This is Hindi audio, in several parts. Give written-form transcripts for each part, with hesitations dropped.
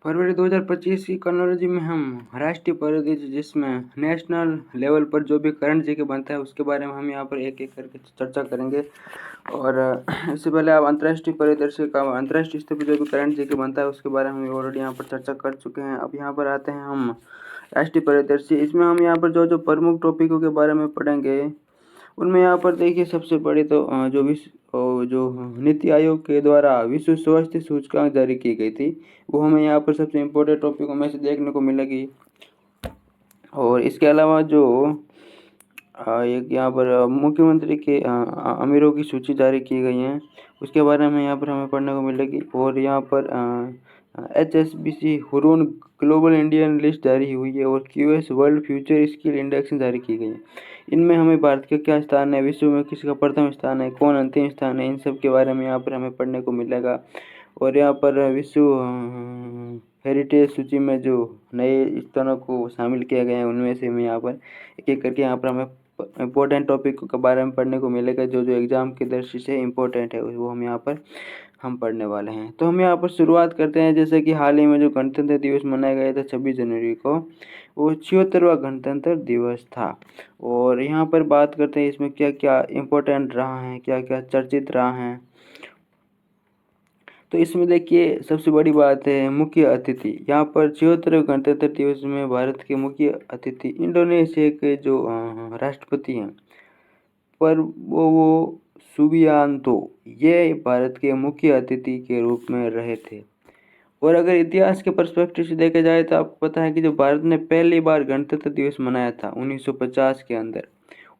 फरवरी 2025 की क्रोनोलॉजी में हम राष्ट्रीय परिदृश्य जिसमें नेशनल लेवल पर जो भी करंट जी के बनता है उसके बारे में हम यहाँ पर एक एक करके चर्चा करेंगे। और इससे पहले आप अंतर्राष्ट्रीय परिदृश्य का अंतर्राष्ट्रीय स्तर पर जो भी करंट जी के बनता है उसके बारे में हम ऑलरेडी यहाँ पर चर्चा कर चुके हैं। अब यहाँ पर आते हैं हम राष्ट्रीय परिदृश्य। इसमें हम यहाँ पर जो प्रमुख टॉपिकों के बारे में पढ़ेंगे उनमें यहाँ पर देखिए सबसे बड़ी तो जो नीति आयोग के द्वारा विश्व स्वास्थ्य सूचकांक जारी की गई थी वो हमें यहाँ पर सबसे इम्पोर्टेंट टॉपिकों में से देखने को मिलेगी। और इसके अलावा जो एक यहाँ पर मुख्यमंत्री के अमीरों की सूची जारी की गई है उसके बारे में यहाँ पर हमें पढ़ने को मिलेगी। और यहाँ पर HSBC Hurun global Indian list जारी हुई है और QS world future skill index जारी की गई है। इनमें हमें भारत का क्या स्थान है, विश्व में किसका प्रथम स्थान है, कौन अंतिम स्थान है, इन सब के बारे में यहाँ पर हमें पढ़ने को मिलेगा। और यहाँ पर विश्व हेरिटेज सूची में जो नए स्थानों को शामिल किया गया है उनमें से हमें यहाँ पर एक एक करके यहाँ पर हमें इम्पोर्टेंट टॉपिक के बारे में पढ़ने को मिलेगा। जो एग्ज़ाम की दृष्टि से इम्पोर्टेंट है वो हम यहाँ पर हम पढ़ने वाले हैं। तो हम यहाँ पर शुरुआत करते हैं। जैसे कि हाल ही में जो गणतंत्र दिवस मनाया गया था 26 जनवरी को, वो 76वां गणतंत्र दिवस था। और यहाँ पर बात करते हैं इसमें क्या क्या इम्पोर्टेंट रहा है, क्या क्या चर्चित रहा है। तो इसमें देखिए सबसे बड़ी बात है मुख्य अतिथि। यहाँ पर 76वें गणतंत्र दिवस में भारत के मुख्य अतिथि इंडोनेशिया के जो राष्ट्रपति हैं पर वो सुबियांतो, ये भारत के मुख्य अतिथि के रूप में रहे थे। और अगर इतिहास के पर्सपेक्टिव से देखा जाए तो आपको पता है कि जो भारत ने पहली बार गणतंत्र दिवस मनाया था 1950 के अंदर,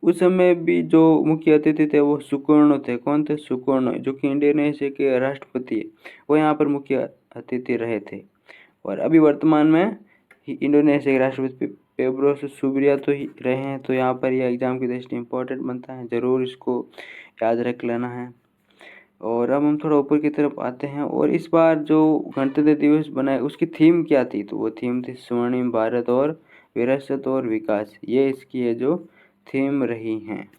उस समय भी जो मुख्य अतिथि थे वो सुकर्णो थे। कौन थे? सुकर्णो, जो कि इंडोनेशिया के राष्ट्रपति है, वो यहाँ पर मुख्य अतिथि रहे थे। और अभी वर्तमान में इंडोनेशिया के राष्ट्रपति पेब्रो सुबियांतो ही रहे हैं। तो यहाँ पर यह एग्जाम की दृष्टि इम्पोर्टेंट बनता है, ज़रूर इसको याद रख लेना है। और अब हम थोड़ा ऊपर की तरफ आते हैं। और इस बार जो गणतंत्र दिवस बनाए उसकी थीम क्या थी? तो वो थीम थी स्वर्णिम भारत और विरासत और विकास। ये इसकी है जो थीम रही हैं।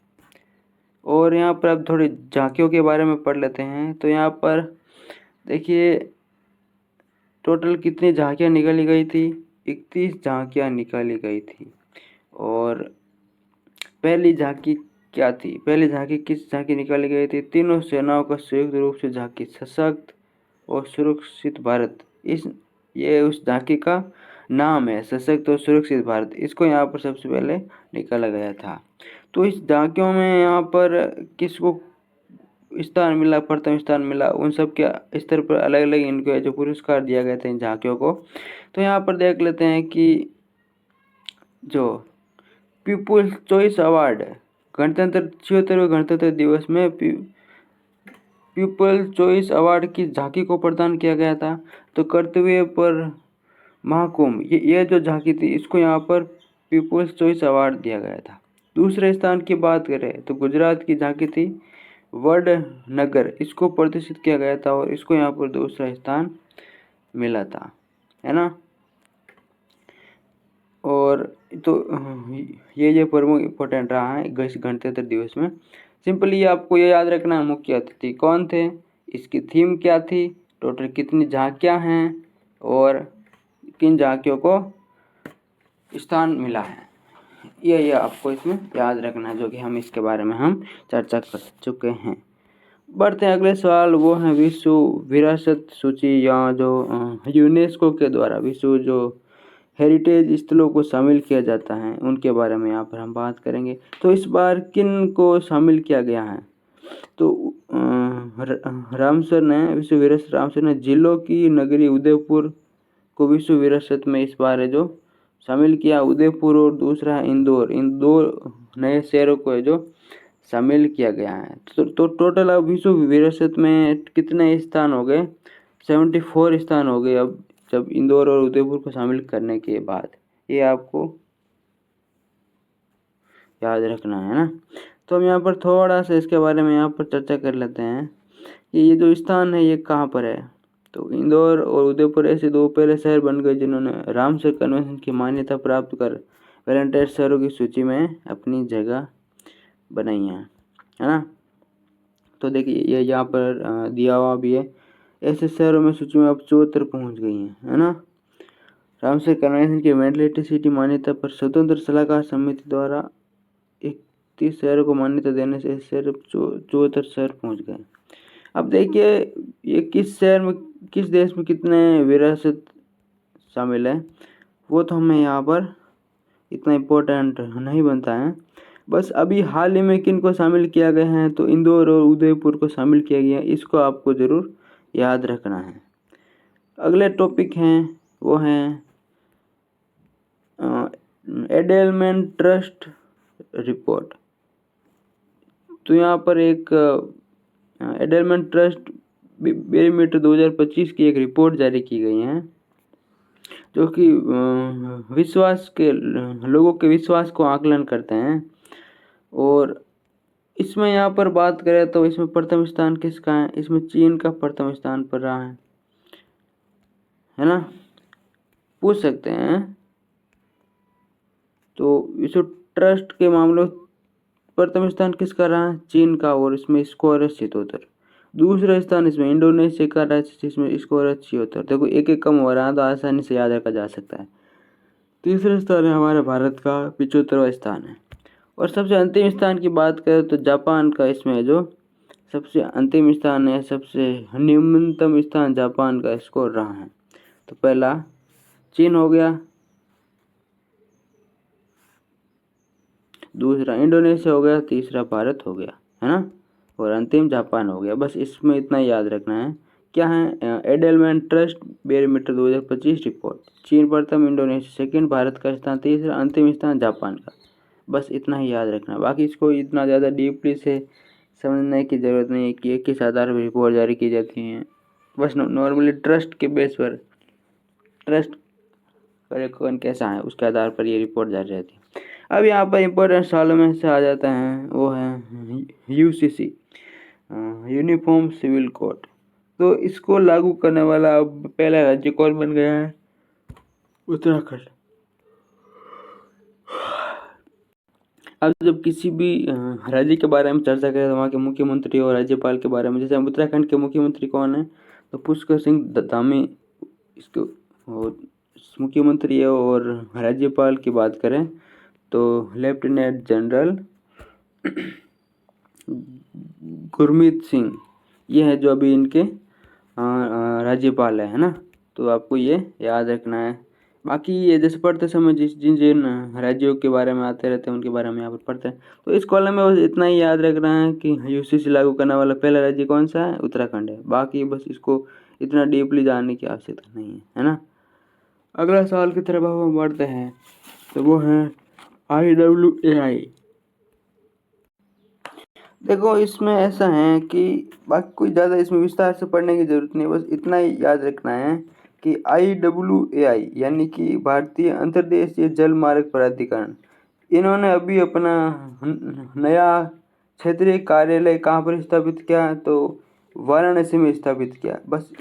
और यहाँ पर अब थोड़ी झांकियों के बारे में पढ़ लेते हैं। तो यहाँ पर देखिए टोटल कितनी झांकियाँ निकाली गई थी? 31 झांकियाँ निकाली गई थी। और पहली झांकी क्या थी? पहली झांकी किस झांकी निकाली गई थी? तीनों सेनाओं का संयुक्त रूप से झांकी सशक्त और सुरक्षित भारत। ये उस झांकी का नाम है, सशक्त और सुरक्षित भारत। इसको यहाँ पर सबसे पहले निकाला गया था। तो इस झांकियों में यहाँ पर किसको स्थान मिला, प्रथम स्थान मिला, उन सब के स्तर पर अलग अलग इनको जो पुरस्कार दिया गया था इन झांकियों को। तो यहाँ पर देख लेते हैं कि जो पीपुल्स चॉइस अवार्ड गणतंत्र 76वें गणतंत्र दिवस में पीपल्स चॉइस अवार्ड की झांकी को प्रदान किया गया था। तो कर्तव्य पर महाकुंभ, ये जो झांकी थी इसको यहाँ पर पीपल्स चॉइस अवार्ड दिया गया था। दूसरे स्थान की बात करें तो गुजरात की झांकी थी वडनगर, इसको प्रदर्शित किया गया था और इसको यहाँ पर दूसरा स्थान मिला था, है ना। और तो ये प्रमुख इम्पोर्टेंट रहा है इस गणतंत्र दिवस में। सिंपली आपको ये याद रखना है मुख्य अतिथि कौन थे, इसकी थीम क्या थी, टोटल कितनी झांकियाँ हैं और किन झांकियों को स्थान मिला है, ये आपको इसमें याद रखना है, जो कि हम इसके बारे में हम चर्चा कर चुके हैं। बढ़ते हैं अगले सवाल, वो है विश्व विरासत सूची या जो यूनेस्को के द्वारा विश्व जो हेरिटेज स्थलों को शामिल किया जाता है उनके बारे में यहाँ पर हम बात करेंगे। तो इस बार किन को शामिल किया गया है? तो रामसर ने विश्व विरासत, रामसर ने जिलों की नगरी उदयपुर को विश्व विरासत में इस बार है जो शामिल किया, उदयपुर। और दूसरा है इंदौर, इन दो नए शहरों को है जो शामिल किया गया है। तो टोटल अब विश्व विरासत में कितने स्थान हो गए? 74 स्थान हो गए अब, जब इंदौर और उदयपुर को शामिल करने के बाद। ये आपको याद रखना है ना। तो हम यहाँ पर थोड़ा सा इसके बारे में यहाँ पर चर्चा कर लेते हैं कि ये जो स्थान है ये कहाँ पर है। तो इंदौर और उदयपुर ऐसे दो पहले शहर बन गए जिन्होंने रामसर कन्वेंशन की मान्यता प्राप्त कर वैलेंटाइन शहरों की सूची में अपनी जगह बनाई है ना। तो देखिए ये यहाँ पर दिया हुआ भी है, ऐसे शहरों में सूची में अब 74 पहुँच गई हैं, है ना। रामसर कन्वेंशन की मेंटलिटी सिटी मान्यता पर स्वतंत्र सलाहकार समिति द्वारा 31 शहरों को मान्यता देने से सिर्फ 74 शहर पहुंच गए। अब देखिए ये किस शहर में किस देश में कितने विरासत शामिल है वो तो हमें यहाँ पर इतना इम्पोर्टेंट नहीं बनता है। बस अभी हाल ही में किन को शामिल किया गया है तो इंदौर और उदयपुर को शामिल किया गया है, इसको आपको ज़रूर याद रखना है। अगले टॉपिक हैं वो हैं एडेलमेंट ट्रस्ट रिपोर्ट। तो यहाँ पर एक एडेलमेंट ट्रस्ट बैरोमीटर 2025 की एक रिपोर्ट जारी की गई है जो कि विश्वास के लोगों के विश्वास को आकलन करते हैं। और इसमें यहाँ पर बात करें तो इसमें प्रथम स्थान किसका है, इसमें चीन का प्रथम स्थान पर रहा है ना, पूछ सकते हैं। तो विश्व ट्रस्ट के मामलों में प्रथम स्थान किसका रहा है, चीन का, और इसमें स्कोर है 77। दूसरा स्थान इसमें इंडोनेशिया का रहा है जिसमें स्कोर है 76। देखो एक एक कम हो रहा है तो आसानी से याद रखा जा सकता है। तीसरा स्थान है हमारे भारत का 75वां स्थान है। और सबसे अंतिम स्थान की बात करें तो जापान का इसमें जो सबसे अंतिम स्थान है, सबसे निम्नतम स्थान जापान का स्कोर रहा है। तो पहला चीन हो गया, दूसरा इंडोनेशिया हो गया, तीसरा भारत हो गया, है ना, और अंतिम जापान हो गया। बस इसमें इतना याद रखना है। क्या है, एडेलमेंट ट्रस्ट बैरोमीटर 2025 रिपोर्ट, चीन प्रथम, इंडोनेशिया सेकंड, भारत का स्थान तीसरा, अंतिम स्थान जापान का। बस इतना ही याद रखना, बाकी इसको इतना ज़्यादा डीपली से समझने की ज़रूरत नहीं है कि एक किस आधार पर रिपोर्ट जारी की जाती हैं। बस नॉर्मली ट्रस्ट के बेस पर, ट्रस्ट कौन कैसा है उसके आधार पर ये रिपोर्ट जारी रहती है। अब यहाँ पर इम्पोर्टेंट सालों में से आ जाता है वो है यूसीसी, यूनिफॉर्म सिविल कोड। तो इसको लागू करने वाला अब पहला राज्य कौन बन गया है, उत्तराखंड। अब जब किसी भी राज्य के बारे में चर्चा करें तो वहाँ के मुख्यमंत्री और राज्यपाल के बारे में, जैसे उत्तराखंड के मुख्यमंत्री कौन है तो पुष्कर सिंह धामी इसके मुख्यमंत्री है। और राज्यपाल की बात करें तो लेफ्टिनेंट जनरल गुरमीत सिंह, ये है जो अभी इनके राज्यपाल है ना। तो आपको ये याद रखना है। बाकी ये जैसे पढ़ते समय जिन जिन राज्यों के बारे में आते रहते हैं उनके बारे में यहाँ पर पढ़ते हैं। तो इस कॉलम में बस इतना ही याद रखना है कि यूसीसी लागू करने वाला पहला राज्य कौन सा है, उत्तराखंड है। बाकी बस इसको इतना डीपली जानने की आवश्यकता नहीं है ना। अगला सवाल की तरफ हम बढ़ते हैं तो वो है IWAI। देखो इसमें ऐसा है कि बाकी कोई ज़्यादा इसमें विस्तार से पढ़ने की ज़रूरत नहीं, बस इतना ही याद रखना है कि IWAI यानी कि भारतीय अंतर्देशीय जल मार्ग प्राधिकरण, इन्होंने अभी अपना नया क्षेत्रीय कार्यालय कहाँ पर स्थापित किया तो वाराणसी में स्थापित किया। बस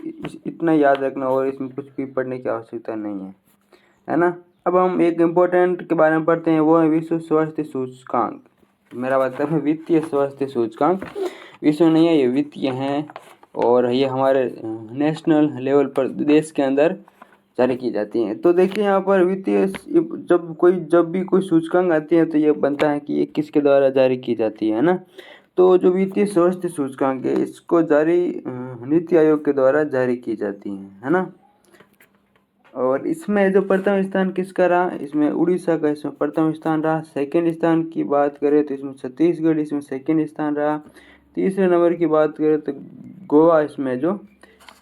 इतना याद रखना और इसमें कुछ भी पढ़ने की आवश्यकता नहीं है ना। अब हम एक इम्पोर्टेंट के बारे में पढ़ते हैं, वो है विश्व स्वास्थ्य सूचकांक। मेरा मतलब है वित्तीय स्वास्थ्य सूचकांक, विश्व नहीं है ये वित्तीय हैं और ये हमारे नेशनल लेवल पर देश के अंदर जारी की जाती हैं। तो देखिए यहाँ पर वित्तीय जब भी कोई सूचकांक आती है तो ये बनता है कि ये किसके द्वारा जारी की जाती है ना। तो जो वित्तीय स्वास्थ्य सूचकांक है इसको जारी नीति आयोग के द्वारा जारी की जाती है ना। और इसमें जो प्रथम स्थान किसका रहा, इसमें उड़ीसा का इसमें प्रथम स्थान रहा। सेकंड स्थान की बात करें तो इसमें छत्तीसगढ़ इसमें सेकंड स्थान रहा। तीसरे नंबर की बात करें तो गोवा इसमें जो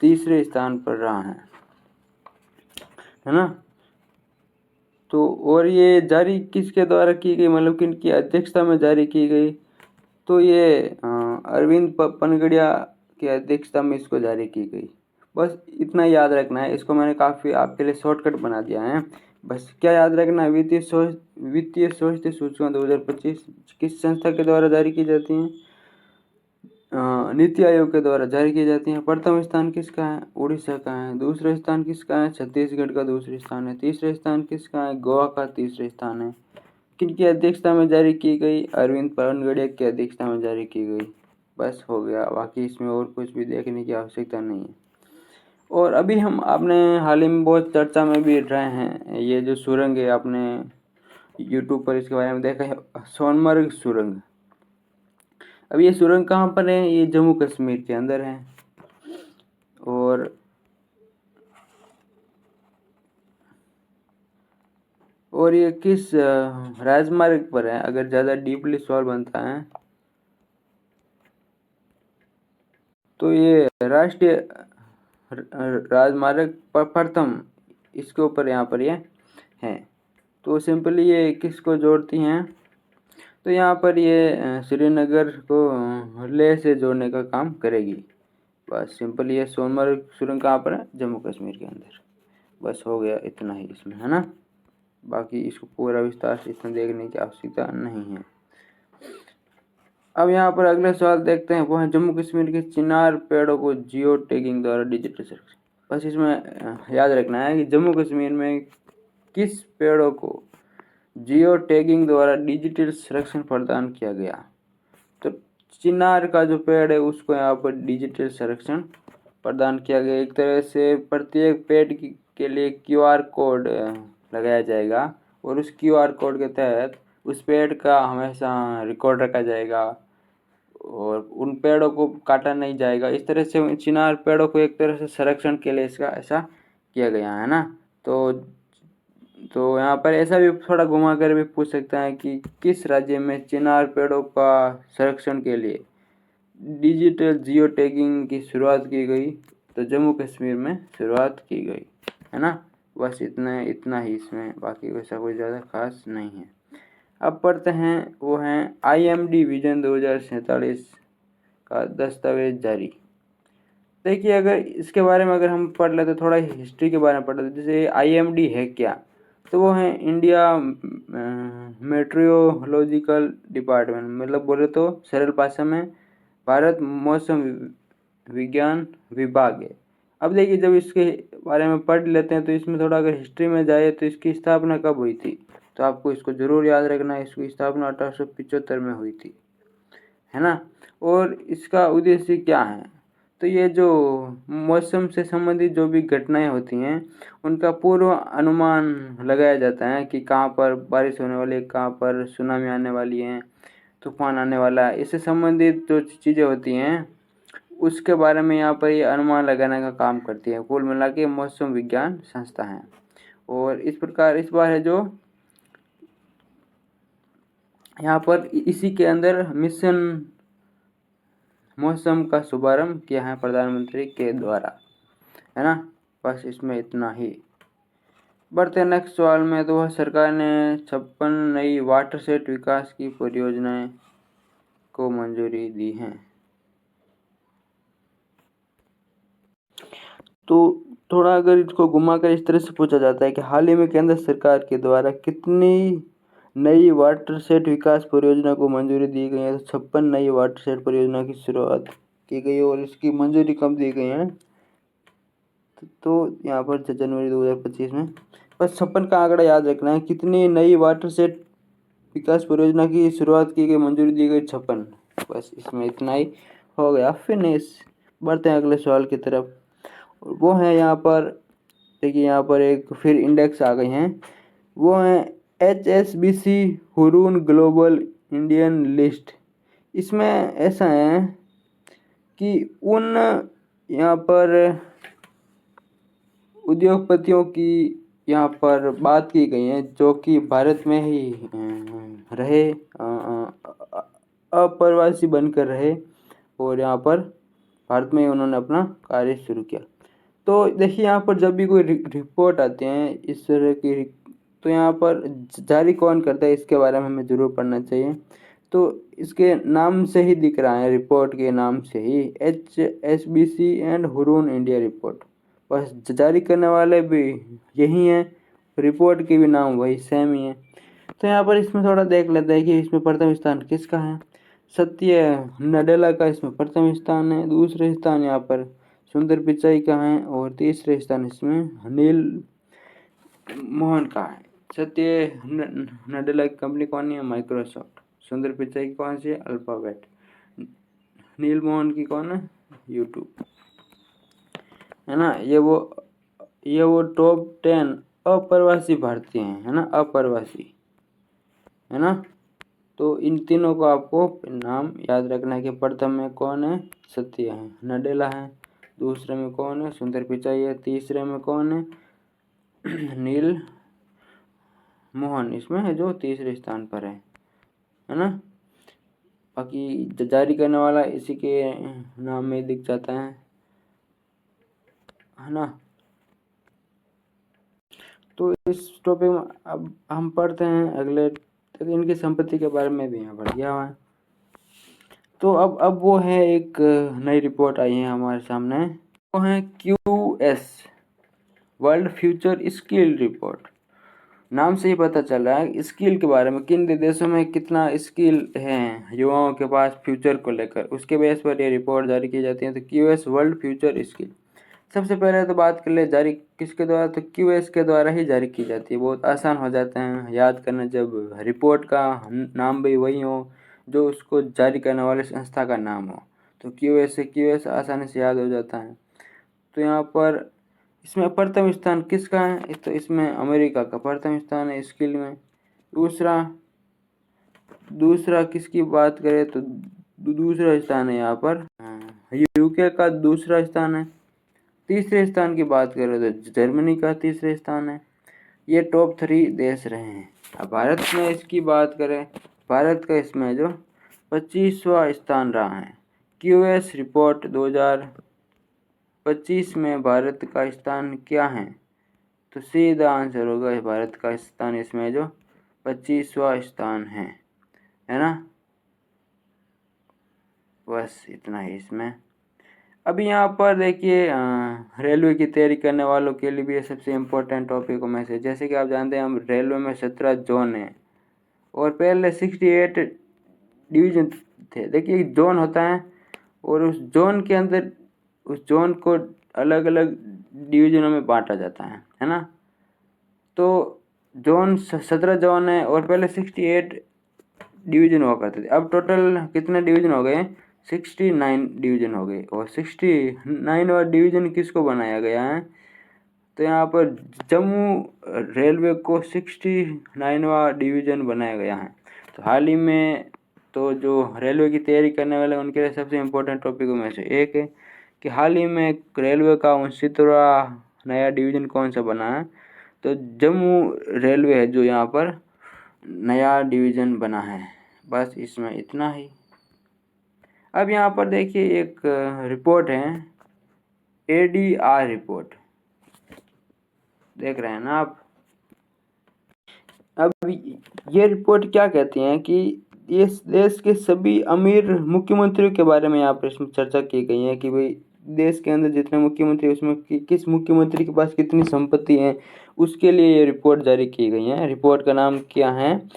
तीसरे स्थान पर रहा है ना। तो और ये जारी किसके द्वारा की गई, मतलब किनकी अध्यक्षता में जारी की गई, तो ये अरविंद पनगड़िया की अध्यक्षता में इसको जारी की गई। बस इतना याद रखना है, इसको मैंने काफ़ी आपके लिए शॉर्टकट बना दिया है। बस क्या याद रखना है, वित्तीय स्वास्थ्य सूचकांक 2025 किस संस्था के द्वारा जारी की जाती हैं, नीति आयोग के द्वारा जारी की जाती हैं। प्रथम स्थान किसका है, उड़ीसा का है। दूसरा स्थान किसका है, छत्तीसगढ़ का दूसरा स्थान है। तीसरा स्थान किसका है, गोवा का तीसरा स्थान है। किनकी अध्यक्षता में जारी की गई, अरविंद पनगड़िया की अध्यक्षता में जारी की गई। बस हो गया, बाकी इसमें और कुछ भी देखने की आवश्यकता नहीं है। और अभी हम आपने हाल ही में बहुत चर्चा में भी रहे हैं, ये जो सुरंग है, आपने यूट्यूब पर इसके बारे में देखा है, सोनमर्ग सुरंग। अब ये सुरंग कहाँ पर है? ये जम्मू कश्मीर के अंदर है। और ये किस राजमार्ग पर है? अगर ज़्यादा डीपली सवाल बनता है तो ये राष्ट्रीय राजमार्ग पर प्रथम, इसके ऊपर यहाँ पर ये है। तो सिंपली ये किसको जोड़ती हैं? तो यहाँ पर ये श्रीनगर को लेह से जोड़ने का काम करेगी। बस सिंपल, ये सोनमर्ग सुरंग कहाँ पर है? जम्मू कश्मीर के अंदर। बस हो गया इतना ही इसमें, है ना। बाकी इसको पूरा विस्तार से इतना देखने की आवश्यकता नहीं है। अब यहाँ पर अगले सवाल देखते हैं, वो है जम्मू कश्मीर के चिनार पेड़ों को जियो टैगिंग द्वारा डिजिटल संरक्षण। बस इसमें याद रखना है कि जम्मू कश्मीर में किस पेड़ों को जियो टैगिंग द्वारा डिजिटल संरक्षण प्रदान किया गया। तो चिनार का जो पेड़ है उसको यहाँ पर डिजिटल संरक्षण प्रदान किया गया। एक तरह से प्रत्येक पेड़ के लिए क्यूआर कोड लगाया जाएगा और उस क्यूआर कोड के तहत उस पेड़ का हमेशा रिकॉर्ड रखा जाएगा और उन पेड़ों को काटा नहीं जाएगा। इस तरह से चिनार पेड़ों को एक तरह से संरक्षण के लिए इसका ऐसा किया गया है ना। तो यहाँ पर ऐसा भी थोड़ा घुमा कर भी पूछ सकता है कि किस राज्य में चिनार पेड़ों का संरक्षण के लिए डिजिटल जियो टैगिंग की शुरुआत की गई। तो जम्मू कश्मीर में शुरुआत की गई, है ना। बस इतना ही इसमें, बाकी वैसा कोई ज़्यादा खास नहीं है। अब पढ़ते हैं, वो हैं IMD विजन 2047 का दस्तावेज जारी। देखिए, अगर इसके बारे में अगर हम पढ़ लेते, थोड़ा हिस्ट्री के बारे में पढ़ लेते, जैसे IMD है क्या, तो वो है इंडिया मेट्रोलॉजिकल डिपार्टमेंट, मतलब बोले तो सरल भाषा में भारत मौसम विज्ञान विभाग है। अब देखिए, जब इसके बारे में पढ़ लेते हैं तो इसमें थोड़ा अगर हिस्ट्री में जाए तो इसकी स्थापना कब हुई थी, तो आपको इसको ज़रूर याद रखना है। इसकी स्थापना 1875 में हुई थी, है ना। और इसका उद्देश्य क्या है? तो ये जो मौसम से संबंधित जो भी घटनाएं होती हैं उनका पूर्व अनुमान लगाया जाता है कि कहाँ पर बारिश होने वाली है, कहाँ पर सुनामी आने वाली है, तूफान आने वाला है। इससे संबंधित जो चीज़ें होती हैं उसके बारे में यहाँ पर ये अनुमान लगाने का काम करती है। कुल मिला के मौसम विज्ञान संस्था है। और इस प्रकार इस बार है जो यहाँ पर इसी के अंदर मिशन मौसम का शुभारंभ किया है प्रधानमंत्री के द्वारा, है ना। बस इसमें इतना ही। बढ़ते हैं नेक्स्ट सवाल में, तो वह सरकार ने 56 नई वाटरसेट विकास की परियोजनाएं को मंजूरी दी है। तो थोड़ा अगर इसको घुमाकर इस तरह से पूछा जाता है कि हाल ही में केंद्र सरकार के द्वारा कितनी नई वाटरसेट विकास परियोजना को मंजूरी दी गई है। तो 56 नई वाटरसेट परियोजना की शुरुआत की गई और इसकी मंजूरी कब दी गई है? तो यहाँ पर जनवरी 2025 में। बस 56 का आंकड़ा याद रखना है। कितनी नई वाटरसेट विकास परियोजना की शुरुआत की गई, मंजूरी दी गई? 56। बस इसमें इतना ही हो गया, फिनिश। बढ़ते हैं अगले सवाल की तरफ। वो है यहाँ पर, देखिए यहाँ पर एक फिर इंडेक्स आ गए हैं, वो है HSBC Hurun global Indian list. इसमें ऐसा है कि उन यहाँ पर उद्योगपतियों की यहाँ पर बात की गई है जो कि भारत में ही रहे, अप्रवासी बनकर रहे और यहाँ पर भारत में उन्होंने अपना कार्य शुरू किया। तो देखिए, यहाँ पर जब भी कोई रिपोर्ट आते हैं इस तरह की, तो यहाँ पर जारी कौन करता है इसके बारे में हमें ज़रूर पढ़ना चाहिए। तो इसके नाम से ही दिख रहा है, रिपोर्ट के नाम से ही, HSBC and Hurun India report. बस जारी करने वाले भी यही हैं, रिपोर्ट के भी नाम वही सेम ही है। तो यहाँ पर इसमें थोड़ा देख लेते हैं कि इसमें प्रथम स्थान किसका है। सत्य नडेला का इसमें प्रथम स्थान है, दूसरे स्थान यहाँ पर सुंदर पिचाई का है और तीसरे स्थान इसमें नील मोहन का है। सत्य नडेला की कंपनी कौन है? माइक्रोसॉफ्ट। सुंदर पिचाई की कौन सी है? अल्फाबेट। नील मोहन की कौन है? यूट्यूब। है ना। ये वो टॉप 10 अप्रवासी भारतीय हैं, है ना, अप्रवासी, है ना। तो इन तीनों को आपको नाम याद रखना है कि प्रथम में कौन है, सत्य है, नडेला है। दूसरे में कौन है, सुंदर पिचाई है। तीसरे में कौन है, नील मोहन, इसमें है जो तीसरे स्थान पर है ना। बाकी जारी करने वाला इसी के नाम में दिख जाता है ना। तो इस टॉपिक में अब हम पढ़ते हैं अगले, तो इनकी संपत्ति के बारे में भी यहाँ पढ़ गया हुआ है। तो अब वो है एक नई रिपोर्ट आई है हमारे सामने, वो है QS world future skill report. नाम से ही पता चल रहा है स्किल के बारे में, किन देशों में कितना स्किल है युवाओं के पास फ्यूचर को लेकर, उसके बेस पर ये रिपोर्ट जारी की जाती है। तो QS वर्ल्ड फ्यूचर स्किल, सबसे पहले तो बात कर ले जारी किसके द्वारा, तो QS के द्वारा ही जारी की जाती है। बहुत आसान हो जाते हैं याद करना, जब रिपोर्ट का नाम भी वही हो जो उसको जारी करने वाले संस्था का नाम हो, तो QS से QS आसानी से याद हो जाता है। तो यहाँ पर इसमें प्रथम स्थान किसका है, तो इसमें अमेरिका का प्रथम स्थान है स्किल में। दूसरा किसकी बात करें तो दूसरा स्थान है यहाँ पर UK का दूसरा स्थान है। तीसरे स्थान की बात करें तो जर्मनी का तीसरे स्थान है। ये टॉप 3 देश रहे हैं। अब भारत में इसकी बात करें, भारत का इसमें जो 25वां स्थान रहा है। QS रिपोर्ट 2025 में भारत का स्थान क्या है, तो सीधा आंसर होगा भारत का स्थान इसमें जो 25वां स्थान है ना। बस इतना ही इसमें। अभी यहाँ पर देखिए रेलवे की तैयारी करने वालों के लिए भी ये सबसे इम्पोर्टेंट टॉपिक में से, जैसे कि आप जानते हैं हम रेलवे में 17 जोन है और पहले 68 डिवीजन थे। देखिए जोन होता है और उस जोन के अंदर उस जोन को अलग अलग डिवीजनों में बांटा जाता है ना। तो जोन 17 जोन है और पहले 68 डिवीजन हुआ करते थे। अब टोटल कितने डिवीजन हो गए, 69 डिवीजन हो गए। और 69वां डिवीजन किसको बनाया गया है, तो यहाँ पर जम्मू रेलवे को 69वां डिवीजन बनाया गया है। तो हाल ही में तो जो रेलवे की तैयारी करने वाले उनके लिए सबसे इम्पोर्टेंट टॉपिकों में से एक है कि हाल ही में रेलवे का 69वां नया डिवीजन कौन सा बना है, तो जम्मू रेलवे है जो यहाँ पर नया डिवीज़न बना है। बस इसमें इतना ही। अब यहाँ पर देखिए एक रिपोर्ट है ADR रिपोर्ट, देख रहे हैं ना आप। अब ये रिपोर्ट क्या कहती है कि इस देश के सभी अमीर मुख्यमंत्रियों के बारे में यहाँ पर इसमें चर्चा की गई है कि भाई देश के अंदर जितने मुख्यमंत्री उसमें किस मुख्यमंत्री के पास कितनी संपत्ति है, उसके लिए ये रिपोर्ट जारी की गई है। रिपोर्ट का नाम क्या है,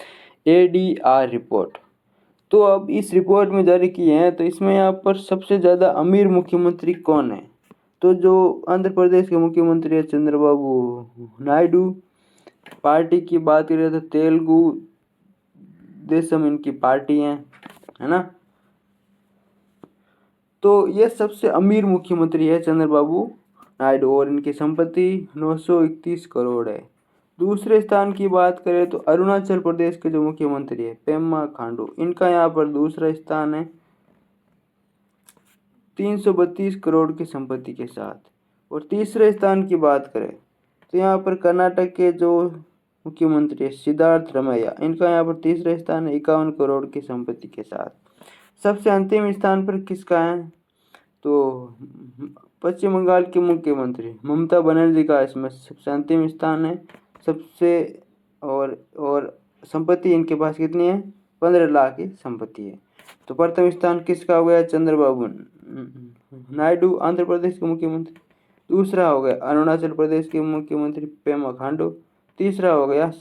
ADR रिपोर्ट। तो अब इस रिपोर्ट में जारी की है, तो इसमें यहाँ पर सबसे ज़्यादा अमीर मुख्यमंत्री कौन है, तो जो आंध्र प्रदेश के मुख्यमंत्री है चंद्रबाबू नायडू। पार्टी की बात करें तो तेलुगु देशम इनकी पार्टी है ना। तो ये सबसे अमीर मुख्यमंत्री है चंद्रबाबू नायडू और इनकी संपत्ति 931 करोड़ है। दूसरे स्थान की बात करें तो अरुणाचल प्रदेश के जो मुख्यमंत्री है पेमा खांडू, इनका यहाँ पर दूसरा स्थान है 332 करोड़ की संपत्ति के साथ। और तीसरे स्थान की बात करें तो यहाँ पर कर्नाटक के जो मुख्यमंत्री है सिद्धार्थ रमैया, इनका यहाँ पर तीसरे स्थान है 51 करोड़ की संपत्ति के साथ। सबसे अंतिम स्थान पर किसका है, तो पश्चिम बंगाल के मुख्यमंत्री ममता बनर्जी का इसमें सबसे अंतिम स्थान है सबसे। और संपत्ति इनके पास कितनी है, 15 लाख की संपत्ति है। तो प्रथम स्थान किसका हो गया, चंद्रबाबू नायडू आंध्र प्रदेश के मुख्यमंत्री। दूसरा हो गया अरुणाचल प्रदेश के मुख्यमंत्री पेमा खांडू। तीसरा हो गया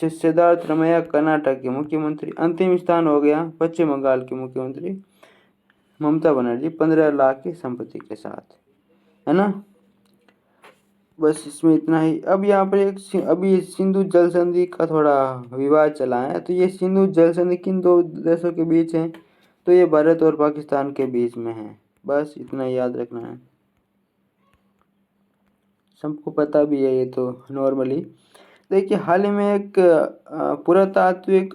सिद्धार्थ रमैया कर्नाटक के मुख्यमंत्री। अंतिम स्थान हो गया पश्चिम बंगाल के मुख्यमंत्री ममता बनर्जी 15 लाख की संपत्ति के साथ, है ना। बस इसमें इतना ही। अब यहाँ पर अभी सिंधु जल संधि का थोड़ा विवाद चला है। तो ये सिंधु जल संधि किन दो देशों के बीच है, तो ये भारत और पाकिस्तान के बीच में है। बस इतना याद रखना है। सबको पता भी है ये तो नॉर्मली। देखिए हाल ही में एक पुरातात्विक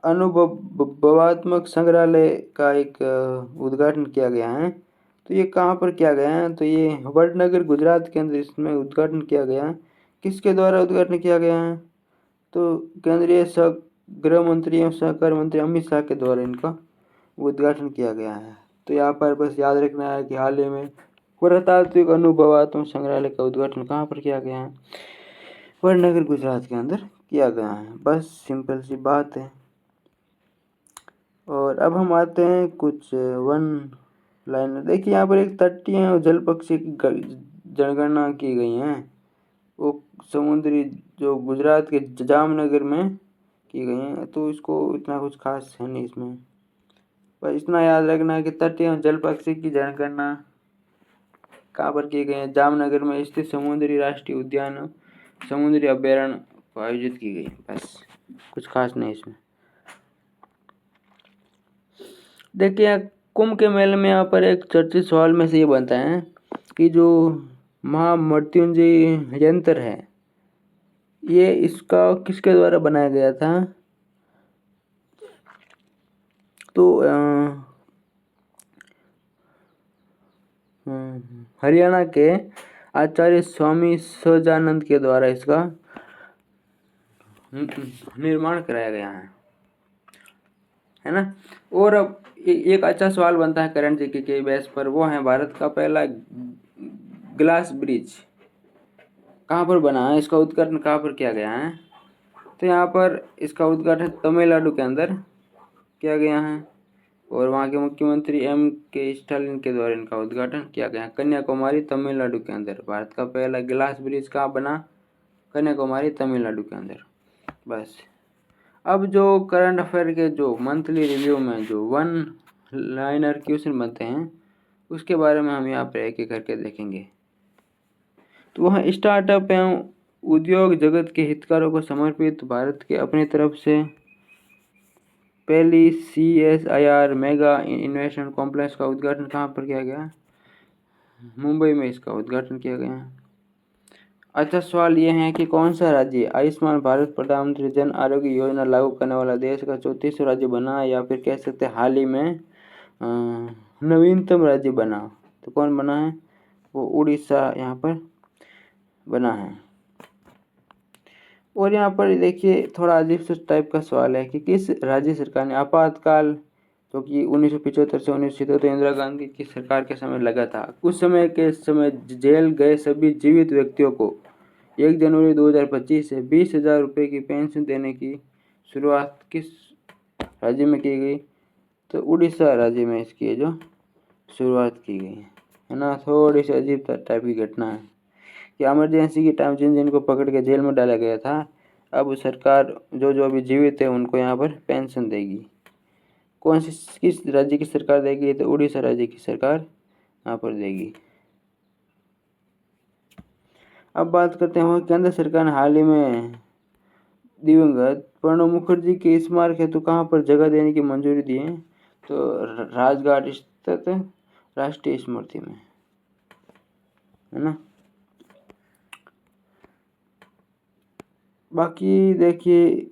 अनुभवात्मक संग्रहालय का एक उद्घाटन किया गया है। तो ये कहाँ पर किया गया है? तो ये वडनगर गुजरात के अंदर इसमें उद्घाटन किया गया है। किसके द्वारा उद्घाटन किया गया है? तो केंद्रीय गृह मंत्री एवं सहकार मंत्री अमित शाह के द्वारा इनका उद्घाटन किया गया है। तो यहाँ पर बस याद रखना है कि हाल ही में पुरातात्विक अनुभवात्मक संग्रहालय का उद्घाटन कहाँ पर किया गया है? वडनगर गुजरात के अंदर किया गया है। बस सिंपल सी बात है। और अब हम आते हैं कुछ वन लाइनर। देखिए यहाँ पर एक तटीय और जल पक्षी की जनगणना की गई है। वो समुद्री जो गुजरात के जामनगर में की गई है। तो इसको इतना कुछ खास है नहीं इसमें, पर इतना याद रखना है कि तटीय और जल पक्षी की जनगणना कहाँ पर की गई है? जामनगर में स्थित समुद्री राष्ट्रीय उद्यान समुद्री अभ्यारण्य को आयोजित की गई। बस कुछ खास नहीं इसमें। देखिए कुंभ के मेले में यहाँ पर एक चर्चित सवाल में से ये बनता है कि जो महामृत्युंजय यंत्र है ये इसका किसके द्वारा बनाया गया था? तो हरियाणा के आचार्य स्वामी सहजानंद के द्वारा इसका निर्माण कराया गया है ना। और अब एक अच्छा सवाल बनता है करंट जीके के बेस पर, वो है भारत का पहला ग्लास ब्रिज कहाँ पर बना है? इसका उद्घाटन कहाँ पर किया गया है? तो यहाँ पर इसका उद्घाटन तमिलनाडु के अंदर किया गया है और वहाँ के मुख्यमंत्री M.K. स्टालिन के द्वारा इनका उद्घाटन किया गया। कन्याकुमारी तमिलनाडु के अंदर भारत का पहला ग्लास ब्रिज कहाँ बना? कन्याकुमारी तमिलनाडु के अंदर। बस अब जो करंट अफेयर के जो मंथली रिव्यू में जो वन लाइनर क्वेश्चन बनते हैं उसके बारे में हम यहाँ पर एक एक करके देखेंगे। तो वह स्टार्टअप एवं उद्योग जगत के हितकारों को समर्पित भारत के अपनी तरफ से पहली CSIR मेगा इन्वेस्टमेंट कॉम्प्लेक्स का उद्घाटन कहाँ पर किया गया? मुंबई में इसका उद्घाटन किया गया। अच्छा सवाल ये है कि कौन सा राज्य आयुष्मान भारत प्रधानमंत्री जन आरोग्य योजना लागू करने वाला देश का 34वां राज्य बना, या फिर कह सकते हैं हाल ही में नवीनतम राज्य बना? तो कौन बना है? वो उड़ीसा यहाँ पर बना है। और यहाँ पर देखिए थोड़ा अजीब सा टाइप का सवाल है कि किस राज्य सरकार ने आपातकाल जो कि 1975 से 1977 इंदिरा गांधी की सरकार के समय लगा था, उस समय के समय जेल गए सभी जीवित व्यक्तियों को 1 जनवरी 2025 से 20,000 रुपये की पेंशन देने की शुरुआत किस राज्य में की गई? तो उड़ीसा राज्य में इसकी जो शुरुआत की गई है ना। थोड़ी सी अजीब टाइप की घटना है कि इमरजेंसी के टाइम जिन जिनको पकड़ के जेल में डाला गया था, अब सरकार जो जो अभी जीवित है उनको यहाँ पर पेंशन देगी। कौन सी किस राज्य की सरकार देगी? तो उड़ीसा राज्य की सरकार यहाँ पर देगी। अब बात करते हैं केंद्र सरकार ने हाल ही में दिवंगत प्रणब मुखर्जी के स्मारक हेतु कहाँ पर जगह देने की मंजूरी दी है? तो राजघाट स्थित राष्ट्रीय स्मृति में, है ना। बाकी देखिए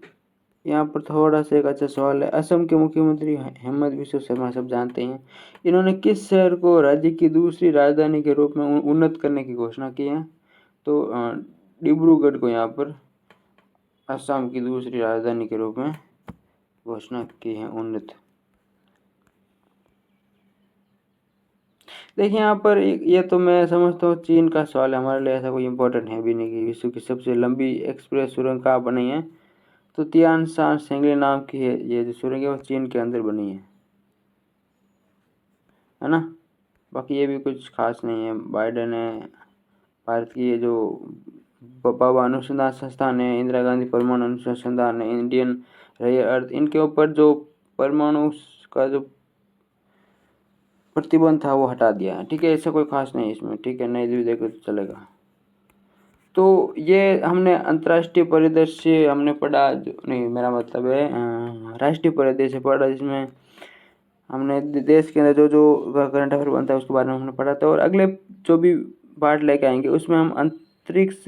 यहाँ पर थोड़ा सा एक अच्छा सवाल है। असम के मुख्यमंत्री हेमंत बिस्वा शर्मा सब जानते हैं, इन्होंने किस शहर को राज्य की दूसरी राजधानी के रूप में उन्नत करने की घोषणा की है? तो डिब्रूगढ़ को यहाँ पर असम की दूसरी राजधानी के रूप में घोषणा की है उन्नत। देखिए यहाँ पर ये तो मैं समझता हूँ चीन का सवाल है, हमारे लिए ऐसा कोई इम्पोर्टेंट है भी नहीं कि विश्व की सबसे लंबी एक्सप्रेस सुरंग कहाँ बनी है? तो तियानशान सेंगली नाम की है ये जो सुरंग है वो चीन के अंदर बनी है ना। बाकी ये भी कुछ खास नहीं है। बाइडेन है भारत की ये जो बाबा अनुसंधान संस्थान है, इंदिरा गांधी परमाणु अनुसंधान है, इंडियन रेयर अर्थ, इनके ऊपर जो परमाणु का जो प्रतिबंध था वो हटा दिया है। ठीक है, ऐसा कोई खास नहीं इसमें। ठीक है, नहीं भी देखो तो चलेगा। तो ये हमने अंतर्राष्ट्रीय परिदृश्य हमने पढ़ा, जो नहीं मेरा मतलब है राष्ट्रीय परिदृश्य पढ़ा, जिसमें हमने देश के अंदर जो जो करंट अफेयर बनता है उसके बारे में हमने पढ़ा था। और अगले जो भी पार्ट लेके आएंगे उसमें हम अंतरिक्ष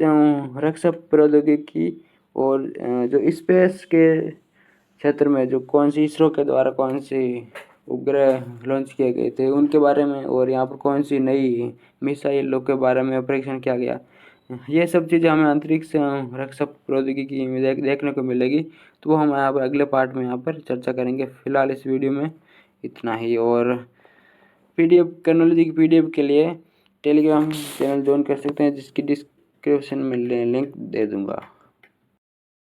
रक्षा प्रौद्योगिकी और जो स्पेस के क्षेत्र में जो कौन सी इसरो के द्वारा कौन सी उपग्रह लॉन्च किए गए थे उनके बारे में, और यहाँ पर कौन सी नई मिसाइलों के बारे में परीक्षण किया गया, ये सब चीज़ें हमें अंतरिक्ष रक्षा प्रौद्योगिकी में देखने को मिलेगी। तो वो हम यहाँ पर अगले पार्ट में यहाँ पर चर्चा करेंगे। फिलहाल इस वीडियो में इतना ही। और PDF टेक्नोलॉजी की PDF के लिए टेलीग्राम चैनल ज्वाइन कर सकते हैं, जिसकी डिस्क्रिप्शन में लिंक दे दूँगा।